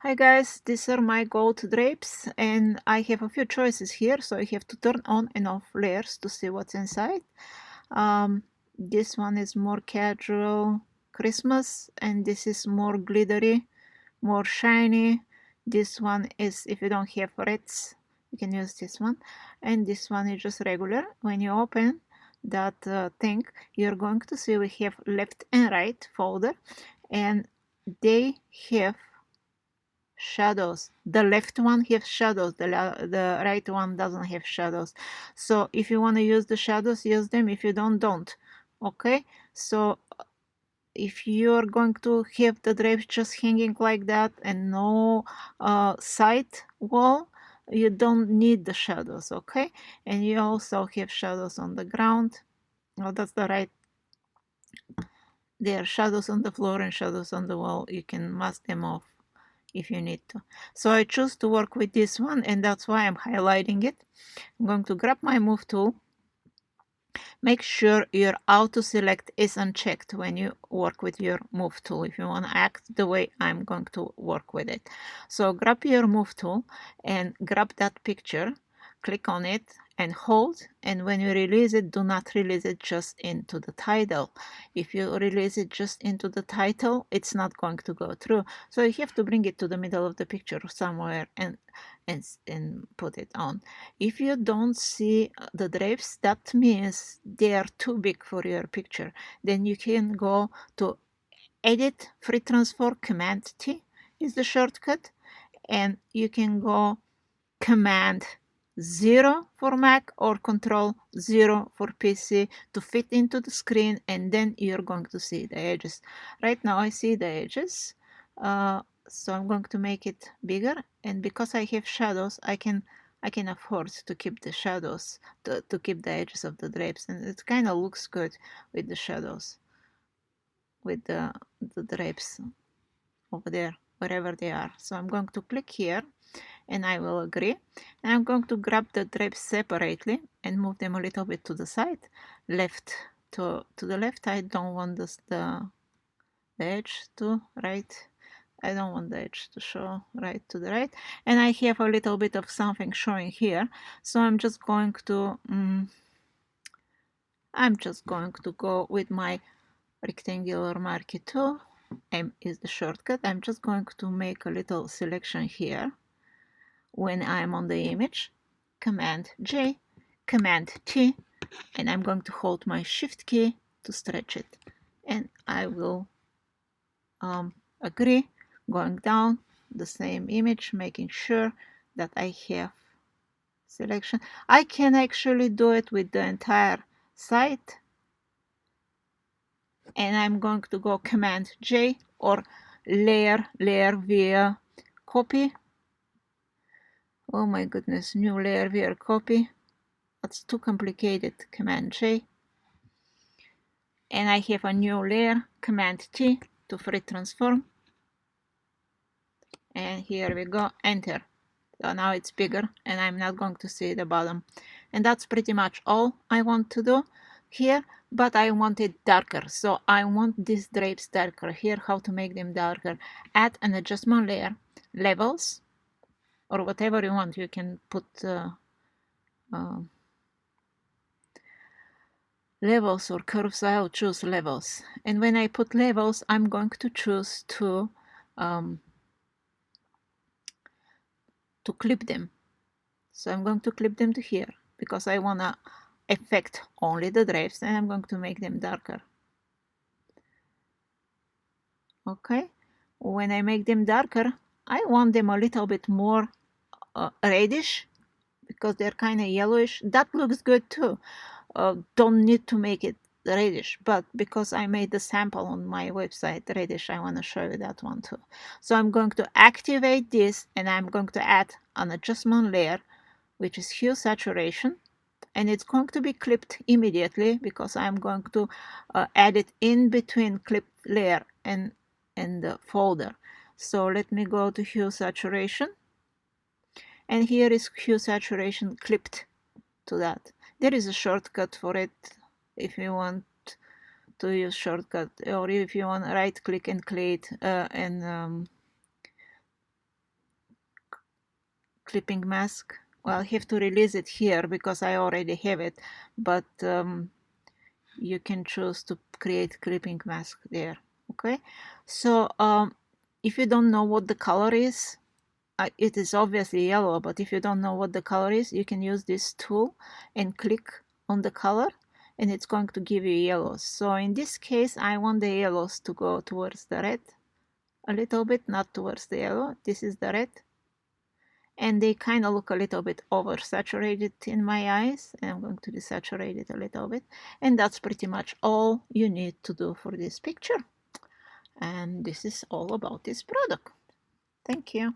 Hi guys, these are my gold drapes and I have a few choices here, so I have to turn on and off layers to see what's inside. This one is more casual Christmas and this is more glittery, more shiny. This one is, if you don't have reds, you can use this one. And this one is just regular. When you open that thing, you're going to see we have left and right folder and they have shadows. The left one has shadows, the right one doesn't have shadows. So if you want to use the shadows, use them. If you don't. Okay, so if you're going to have the drapes just hanging like that and no side wall, you don't need the shadows. Okay, and you also have shadows on the ground. Oh, that's the right. There are shadows on the floor and shadows on the wall. You can mask them off if you need to. So I choose to work with this one and that's why I'm highlighting it. I'm going to grab my move tool. Make sure your auto select is unchecked when you work with your move tool if you want to act the way I'm going to work with it. So grab your move tool and grab that picture, click on it and hold, and when you release it, do not release it just into the title. If you release it just into the title, it's not going to go through. So you have to bring it to the middle of the picture somewhere and put it on. If you don't see the drapes, that means they are too big for your picture. Then you can go to Edit, Free Transform, Command T is the shortcut, and you can go Command 0 for Mac or Control 0 for PC to fit into the screen, and then you're going to see the edges. Right now I see the edges, so I'm going to make it bigger, and because I have shadows, I can afford to keep the shadows, to keep the edges of the drapes, and it kind of looks good with the shadows, with the drapes over there, wherever they are. So I'm going to click here and I will agree. And I'm going to grab the drapes separately and move them a little bit to the side, left to the left. I don't want the edge to right. I don't want the edge to show right to the right. And I have a little bit of something showing here. So I'm just going to go with my rectangular marquee tool. M is the shortcut. I'm just going to make a little selection here when I'm on the image. Command J, Command T, and I'm going to hold my Shift key to stretch it. And I will agree, going down the same image, making sure that I have selection. I can actually do it with the entire site, and I'm going to go Command J or layer via copy. Oh my goodness, new layer via copy. That's too complicated. Command J. And I have a new layer. Command T to free transform. And here we go. Enter. So now it's bigger and I'm not going to see the bottom. And that's pretty much all I want to do here, but I want it darker. So I want these drapes darker. Here, how to make them darker. Add an adjustment layer, levels, or whatever you want. You can put levels or curves. I'll choose levels. And when I put levels, I'm going to choose to clip them. So I'm going to clip them to here because I want to affect only the drapes, and I'm going to make them darker. Okay, when I make them darker, I want them a little bit more reddish because they're kind of yellowish. That looks good too. Don't need to make it reddish, but because I made the sample on my website reddish, I want to show you that one too. So I'm going to activate this and I'm going to add an adjustment layer, which is hue saturation, and it's going to be clipped immediately because I'm going to add it in between clipped layer and the folder. So let me go to hue saturation, and here is hue saturation clipped to that. There is a shortcut for it if you want to use shortcut, or if you want right click and create clipping mask. Well, I have to release it here because I already have it, but you can choose to create clipping mask there. Okay, so if you don't know what the color is, it is obviously yellow, but if you don't know what the color is, you can use this tool and click on the color and it's going to give you yellows. So in this case, I want the yellows to go towards the red a little bit, not towards the yellow. This is the red. And they kind of look a little bit oversaturated in my eyes. And I'm going to desaturate it a little bit. And that's pretty much all you need to do for this picture. And this is all about this product. Thank you.